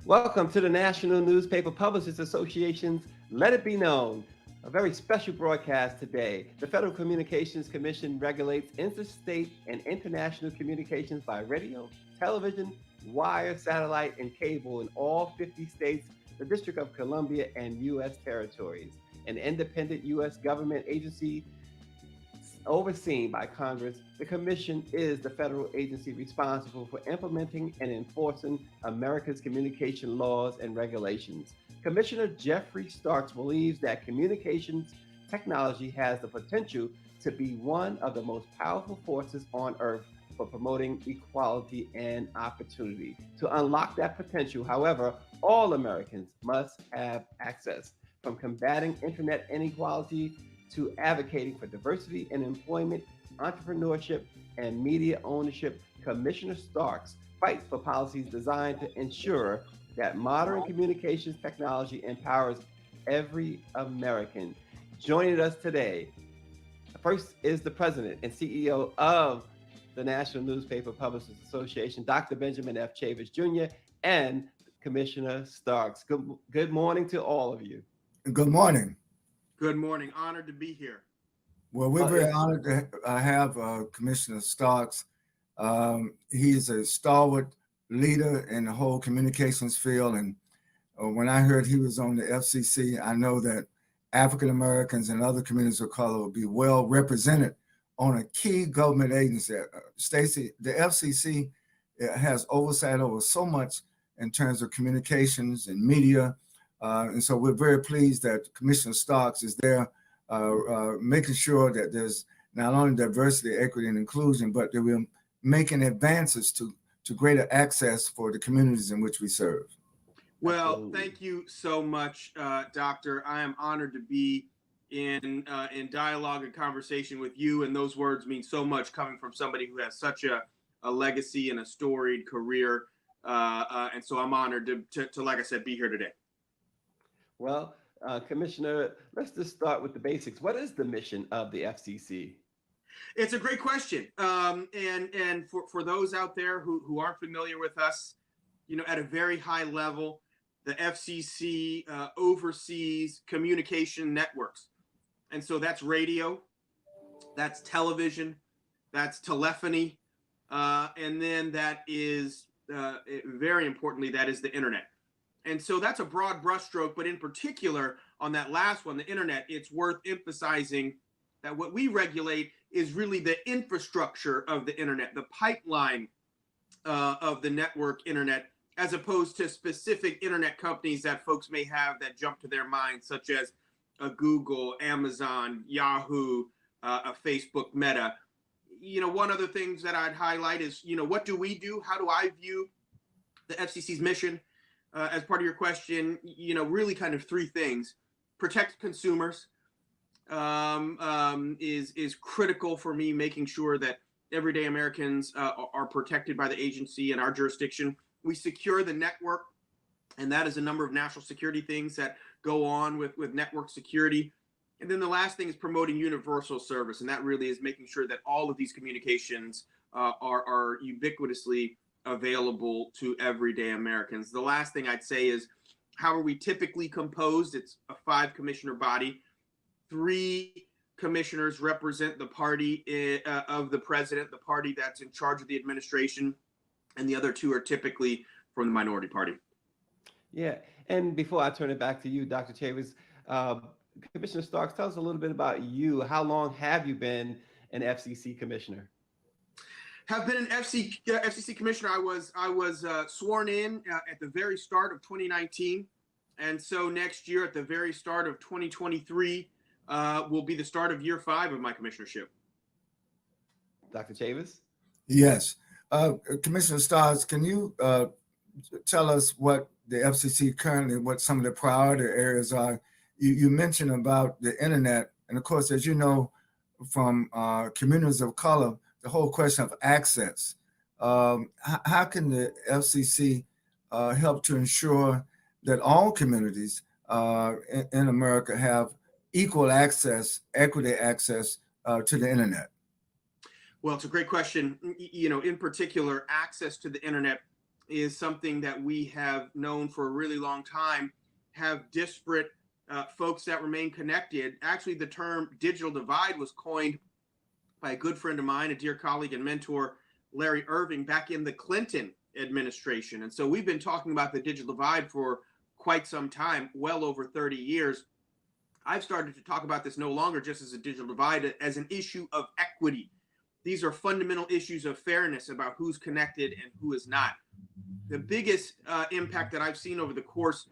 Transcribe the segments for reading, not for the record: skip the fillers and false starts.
Welcome to the National Newspaper Publishers Association's Let It Be Known, a very special broadcast today. The Federal Communications Commission regulates interstate and international communications by radio, television, wire, satellite, and cable in all 50 states, the District of Columbia, and U.S. territories. An independent U.S. government agency overseen by Congress, the Commission is the federal agency responsible for implementing and enforcing America's communication laws and regulations. Commissioner Geoffrey Starks believes that communications technology has the potential to be one of the most powerful forces on earth for promoting equality and opportunity. To unlock that potential, however, all Americans must have access. From combating internet inequality to advocating for diversity in employment, entrepreneurship, and media ownership, Commissioner Starks fights for policies designed to ensure that modern communications technology empowers every American. Joining us today, first is the president and CEO of the National Newspaper Publishers Association, Dr. Benjamin F. Chavis Jr., and Commissioner Starks. Good morning to all of you. Good morning. Good morning. Honored to be here. Well, we're very honored to have Commissioner Starks. He's a stalwart leader in the whole communications field. And when I heard he was on the FCC, I know that African Americans and other communities of color will be well represented on a key government agency. Stacey, the FCC has oversight over so much in terms of communications and media. And so we're very pleased that Commissioner Starks is there making sure that there's not only diversity, equity, and inclusion, but that we're making advances to greater access for the communities in which we serve. Well, thank you so much, Doctor. I am honored to be in dialogue and conversation with you, and those words mean so much coming from somebody who has such a legacy and a storied career. And so I'm honored to, like I said, be here today. Well, Commissioner, let's just start with the basics. What is the mission of the FCC? It's a great question. And for those out there who aren't familiar with us, at a very high level, the FCC oversees communication networks. And so that's radio, that's television, that's telephony, and then that is, very importantly, that is the internet. And so that's a broad brushstroke, but in particular on that last one, the internet, it's worth emphasizing that what we regulate is really the infrastructure of the internet, the pipeline of the network internet, as opposed to specific internet companies that folks may have that jump to their minds, such as a Google, Amazon, Yahoo, a Facebook, Meta. One of the things that I'd highlight is, what do we do? How do I view the FCC's mission? As part of your question, really kind of three things. Protect consumers is critical for me, making sure that everyday Americans are protected by the agency and our jurisdiction. We secure the network, and that is a number of national security things that go on with network security. And then the last thing is promoting universal service, and that really is making sure that all of these communications are ubiquitously available to everyday Americans. The last thing I'd say is, how are we typically composed? It's a 5-commissioner body. 3 commissioners represent the party of the president, the party that's in charge of the administration, and the other 2 are typically from the minority party. Yeah, and before I turn it back to you, Dr. Chavis, Commissioner Starks, tell us a little bit about you. How long have you been an FCC commissioner? Have been an FCC commissioner. I was sworn in at the very start of 2019, and so next year at the very start of 2023 will be the start of year 5 of my commissionership. Dr. Chavis? Yes. Commissioner Starks, can you tell us what the FCC currently, what some of the priority areas are? You mentioned about the internet, and of course, as you know, from communities of color, the whole question of access. How can the FCC help to ensure that all communities in America have equal access, equity access to the internet? Well, it's a great question. In particular, access to the internet is something that we have known for a really long time, have disparate folks that remain connected. Actually, the term digital divide was coined by a good friend of mine, a dear colleague and mentor, Larry Irving, back in the Clinton administration. And so we've been talking about the digital divide for quite some time, well over 30 years. I've started to talk about this no longer just as a digital divide, as an issue of equity. These are fundamental issues of fairness about who's connected and who is not. The biggest impact that I've seen over the course,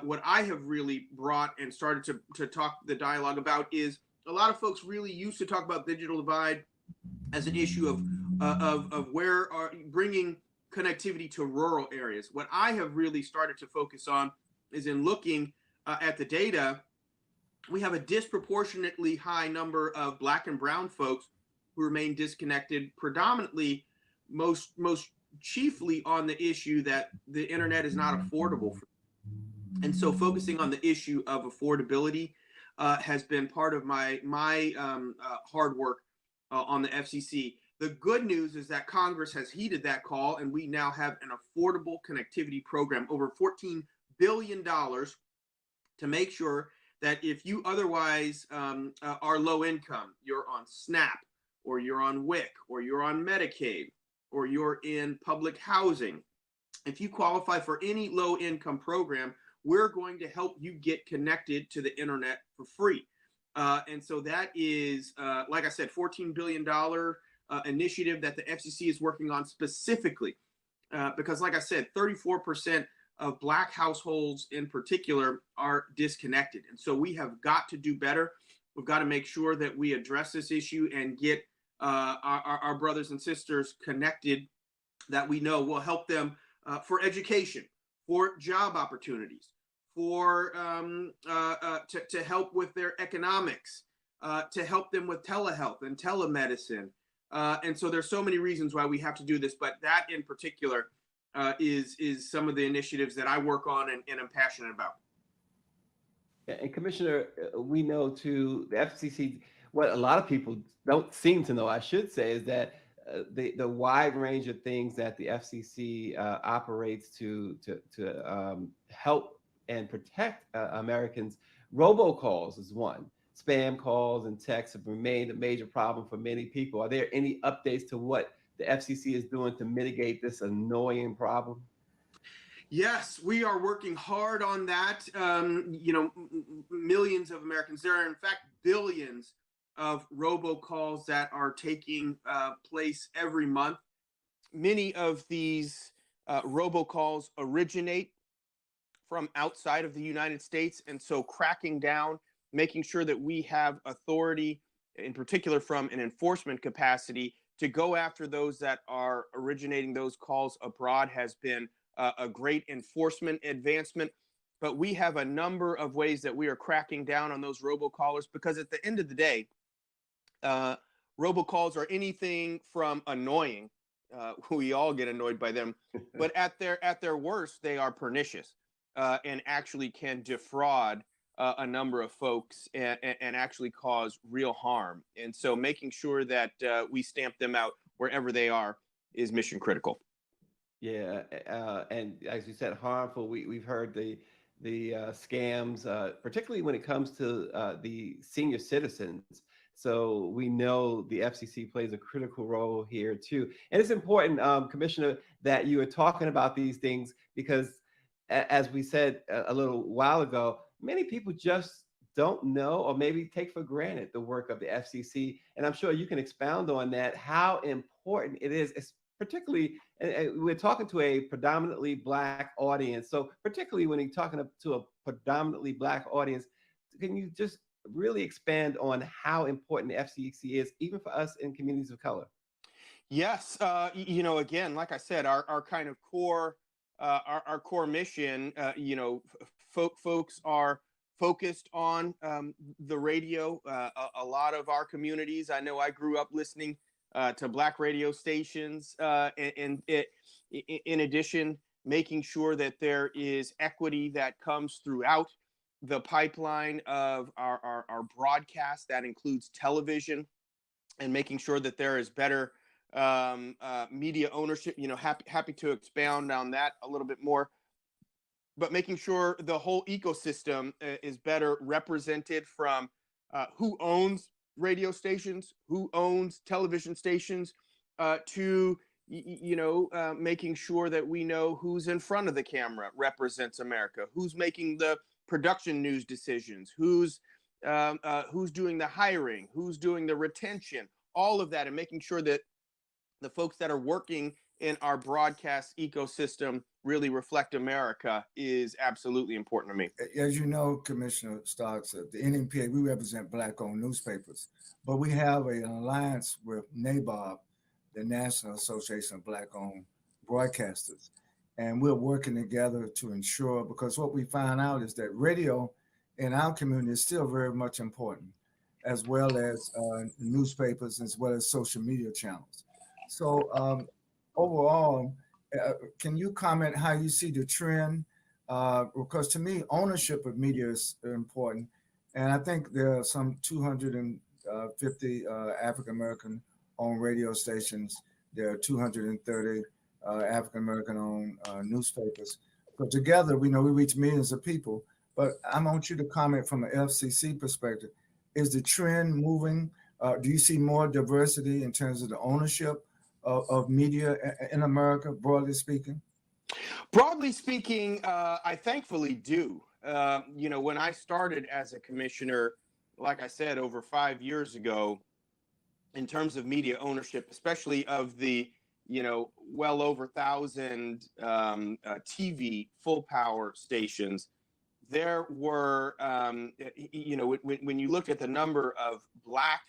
what I have really brought and started to talk the dialogue about, is a lot of folks really used to talk about digital divide as an issue of where are bringing connectivity to rural areas. What I have really started to focus on is in looking at the data. We have a disproportionately high number of Black and brown folks who remain disconnected, predominantly, most chiefly on the issue that the internet is not affordable for them. And so focusing on the issue of affordability has been part of my hard work on the FCC. The good news is that Congress has heeded that call, and we now have an affordable connectivity program, over $14 billion, to make sure that if you otherwise are low income, you're on SNAP, or you're on WIC, or you're on Medicaid, or you're in public housing, if you qualify for any low income program, we're going to help you get connected to the internet for free. And so that is, like I said, $14 billion initiative that the FCC is working on specifically, because like I said, 34% of Black households in particular are disconnected. And so we have got to do better. We've got to make sure that we address this issue and get our brothers and sisters connected, that we know will help them for education, for job opportunities, for to help with their economics, to help them with telehealth and telemedicine. And so there's so many reasons why we have to do this, but that in particular is some of the initiatives that I work on and am passionate about. And Commissioner, we know too, the FCC, what a lot of people don't seem to know, I should say, is that the wide range of things that the FCC operates to help and protect Americans. Robocalls is one. Spam calls and texts have remained a major problem for many people. Are there any updates to what the FCC is doing to mitigate this annoying problem? Yes, we are working hard on that. Millions of Americans, there are in fact billions of robocalls that are taking place every month. Many of these robocalls originate from outside of the United States. And so cracking down, making sure that we have authority, in particular from an enforcement capacity, to go after those that are originating those calls abroad has been a great enforcement advancement. But we have a number of ways that we are cracking down on those robocallers, because at the end of the day, robocalls are anything from annoying. We all get annoyed by them, but at their worst, they are pernicious and actually can defraud a number of folks and actually cause real harm. And so making sure that we stamp them out wherever they are is mission critical. Yeah, and as you said, harmful. We've heard the scams, particularly when it comes to the senior citizens. So we know the FCC plays a critical role here too. And it's important, Commissioner, that you are talking about these things because, as we said a little while ago, many people just don't know or maybe take for granted the work of the FCC. And I'm sure you can expound on that, how important it is, particularly, and we're talking to a predominantly Black audience. So particularly when you're talking to a predominantly Black audience, can you just really expand on how important the FCC is, even for us in communities of color? Yes. Again, like I said, our kind of core, our core mission, folks are focused on the radio. A lot of our communities, I know I grew up listening to Black radio stations, and in addition, making sure that there is equity that comes throughout the pipeline of our broadcast. That includes television, and making sure that there is better media ownership. Happy to expound on that a little bit more. But making sure the whole ecosystem is better represented, from who owns radio stations, who owns television stations, to making sure that we know who's in front of the camera represents America, who's making the production news decisions, who's doing the hiring, who's doing the retention, all of that, and making sure that the folks that are working in our broadcast ecosystem really reflect America is absolutely important to me. As you know, Commissioner Starks, the NMPA, we represent Black-owned newspapers, but we have an alliance with NABOB, the National Association of Black-owned Broadcasters. And we're working together to ensure, because what we find out is that radio in our community is still very much important, as well as newspapers, as well as social media channels. So overall, can you comment how you see the trend? Because to me, ownership of media is important. And I think there are some 250 African-American owned radio stations. There are 230 African-American owned newspapers. But together, we know we reach millions of people. But I want you to comment from an FCC perspective. Is the trend moving? Do you see more diversity in terms of the ownership of media in America, broadly speaking? Broadly speaking, I thankfully do. When I started as a commissioner, like I said, over 5 years ago, in terms of media ownership, especially of the, well over 1,000 TV full power stations, there were, when you looked at the number of Black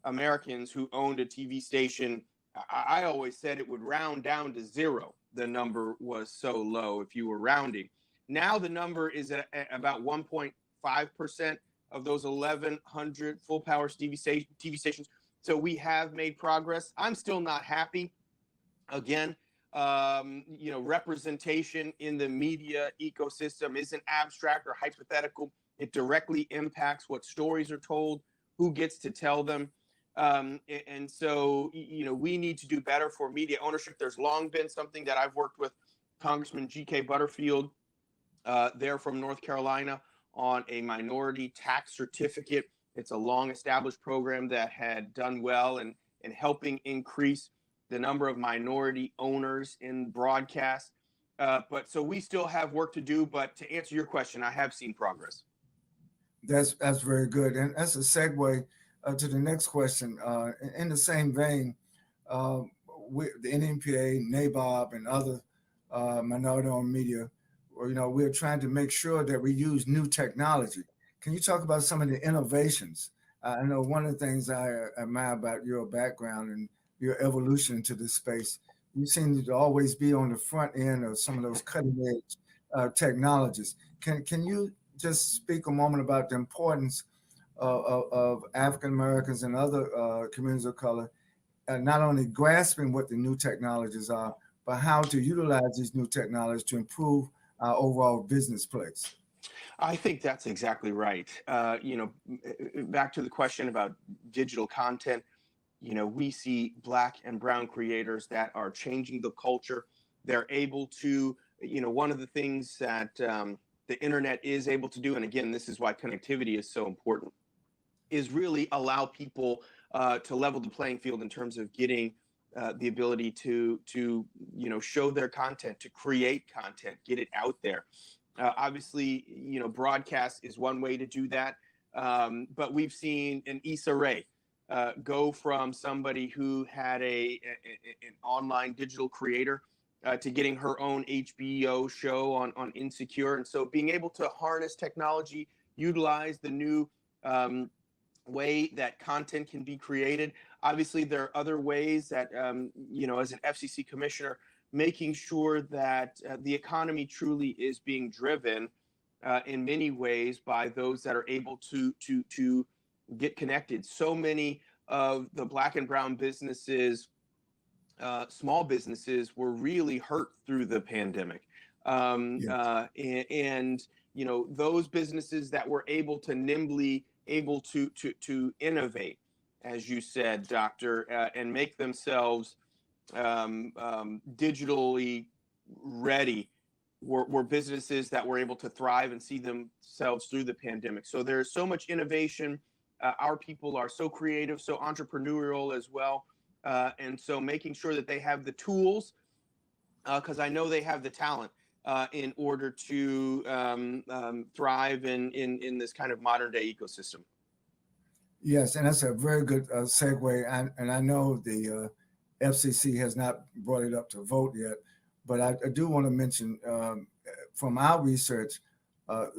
Americans who owned a TV station, I always said it would round down to zero. The number was so low if you were rounding. Now the number is at about 1.5% of those 1,100 full power TV stations. So we have made progress. I'm still not happy. Again, representation in the media ecosystem isn't abstract or hypothetical. It directly impacts what stories are told, who gets to tell them. And so, we need to do better for media ownership. There's long been something that I've worked with Congressman G.K. Butterfield there from North Carolina on a minority tax certificate. It's a long established program that had done well in helping increase the number of minority owners in broadcast. But so we still have work to do. But to answer your question, I have seen progress. That's very good. And that's a segue to the next question. In the same vein, the NMPA, NABOB, and other minority-owned media, we're trying to make sure that we use new technology. Can you talk about some of the innovations? I know one of the things I admire about your background and your evolution into this space, you seem to always be on the front end of some of those cutting-edge technologies. Can you just speak a moment about the importance of African Americans and other communities of color, not only grasping what the new technologies are, but how to utilize these new technologies to improve our overall business place? I think that's exactly right. Back to the question about digital content, we see Black and brown creators that are changing the culture. They're able to, one of the things that the internet is able to do, and again, this is why connectivity is so important, is really allow people to level the playing field in terms of getting the ability to show their content, to create content, get it out there. Obviously, broadcast is one way to do that, but we've seen an Issa Rae go from somebody who had an online digital creator to getting her own HBO show on Insecure. And so being able to harness technology, utilize the new way that content can be created. Obviously, there are other ways that, as an FCC commissioner, making sure that the economy truly is being driven in many ways by those that are able to get connected. So many of the Black and brown businesses, small businesses, were really hurt through the pandemic. And those businesses that were able to nimbly to innovate, as you said, Doctor, and make themselves digitally ready were businesses that were able to thrive and see themselves through the pandemic. So there's so much innovation. Our people are so creative, so entrepreneurial as well. And so making sure that they have the tools, because I know they have the talent in order to thrive in this kind of modern day ecosystem. Yes, and that's a very good segue. And I know the FCC has not brought it up to vote yet, but I do want to mention from our research,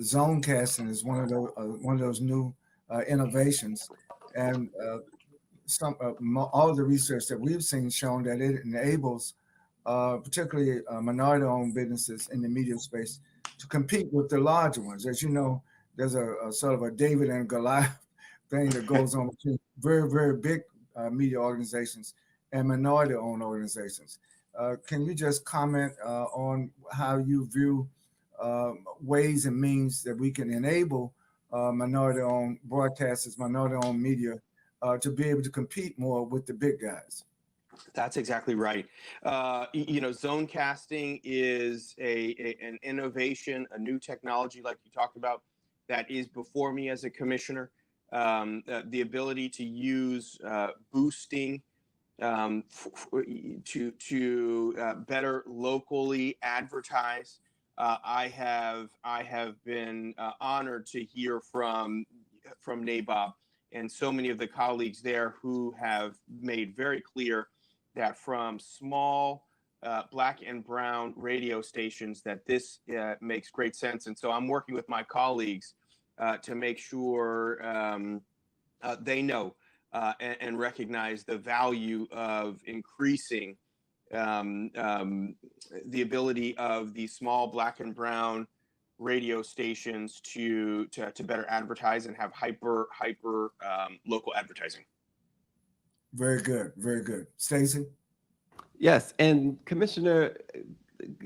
zone casting is one of those new innovations, and all of the research that we've seen shown that it enables particularly minority-owned businesses in the media space to compete with the larger ones. As you know, there's a sort of a David and Goliath thing that goes on between very, very big media organizations and minority-owned organizations. Can you just comment on how you view ways and means that we can enable minority-owned broadcasters, minority-owned media to be able to compete more with the big guys? That's exactly right. Zone casting is an innovation, a new technology, like you talked about, that is before me as a commissioner. The ability to use boosting to better locally advertise. I have been honored to hear from NABOB and so many of the colleagues there who have made very clear that from small black and brown radio stations that this makes great sense. And so I'm working with my colleagues to make sure they know and recognize the value of increasing the ability of the small black and brown radio stations to better advertise and have hyper local advertising. Very good, very good. Stacey? Yes, and Commissioner,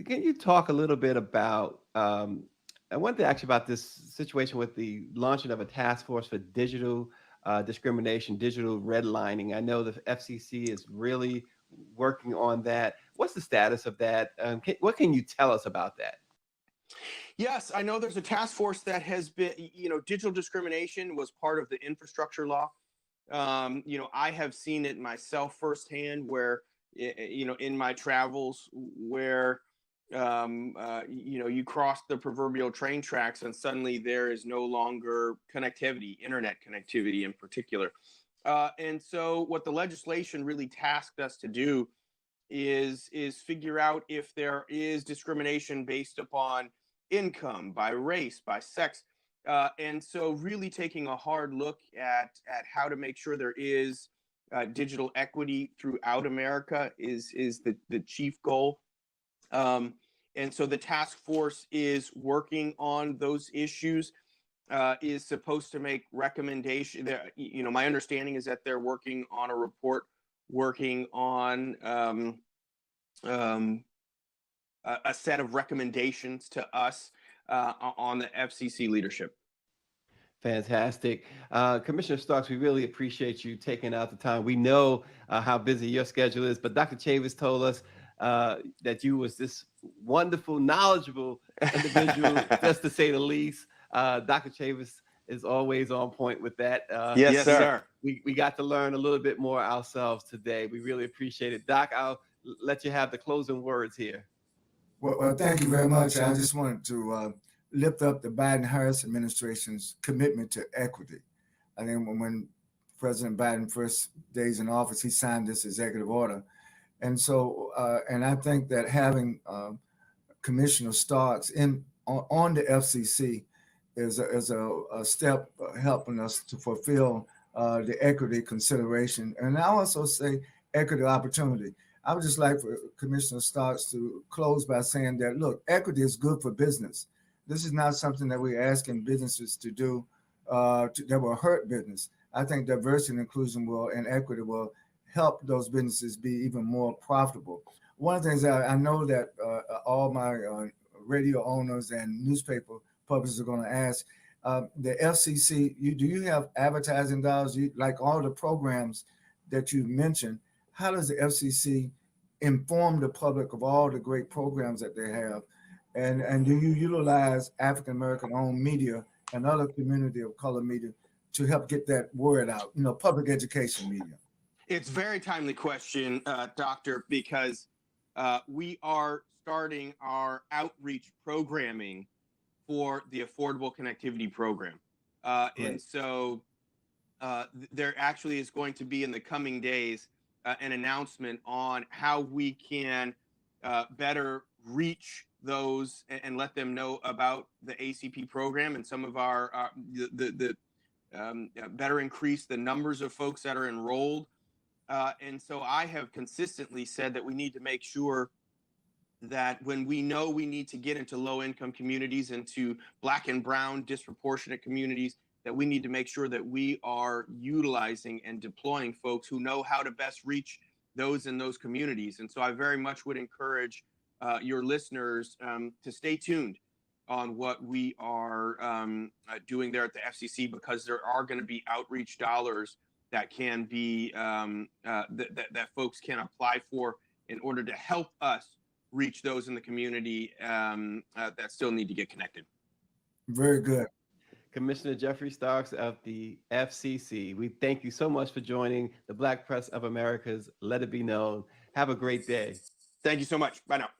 can you talk a little bit about, I wanted to ask you about this situation with the launching of a task force for digital discrimination, digital redlining. I know the FCC is really working on that. What's the status of that? What can you tell us about that? Yes, I know there's a task force that has been, digital discrimination was part of the infrastructure law. I have seen it myself firsthand where, in my travels where, you cross the proverbial train tracks and suddenly there is no longer connectivity, internet connectivity in particular. And so what the legislation really tasked us to do is figure out if there is discrimination based upon income, by race, by sex. And so really taking a hard look at how to make sure there is digital equity throughout America is the chief goal. And so the task force is working on those issues, is supposed to make recommendations. My understanding is that they're working on a report, working on a set of recommendations to us on the FCC leadership. Fantastic. Commissioner Starks, we really appreciate you taking out the time. We know how busy your schedule is, but Dr. Chavis told us that you was this wonderful, knowledgeable individual, just to say the least. Dr. Chavis is always on point with that. Yes, sir. We got to learn a little bit more ourselves today. We really appreciate it. Doc, I'll let you have the closing words here. Well, thank you very much. I just wanted to lift up the Biden-Harris administration's commitment to equity. I think when President Biden first days in office, he signed this executive order. And so, and I think that having Commissioner Starks on the FCC is a step helping us to fulfill the equity consideration. And I also say equity opportunity. I would just like for Commissioner Starks to close by saying that, look, equity is good for business. This is not something that we're asking businesses to do that will hurt business. I think diversity and inclusion and equity will help those businesses be even more profitable. One of the things that I know that all my radio owners and newspaper publishers are going to ask, the FCC, do you have advertising dollars? Like all the programs that you mentioned, how does the FCC inform the public of all the great programs that they have? And do you utilize African American owned media and other community of color media to help get that word out? Public education media. It's a very timely question, Doctor, because we are starting our outreach programming for the Affordable Connectivity Program. And so there actually is going to be in the coming days an announcement on how we can better reach those and let them know about the ACP program and some of our better increase the numbers of folks that are enrolled. And so I have consistently said that we need to make sure that when we know we need to get into low-income communities, into Black and brown disproportionate communities, that we need to make sure that we are utilizing and deploying folks who know how to best reach those in those communities. And so I very much would encourage your listeners to stay tuned on what we are doing there at the FCC, because there are going to be outreach dollars that can be that folks can apply for in order to help us reach those in the community that still need to get connected. Very good. Commissioner Geoffrey Starks of the FCC, we thank you so much for joining the Black Press of America's Let It Be Known. Have a great day. Thank you so much. Bye now.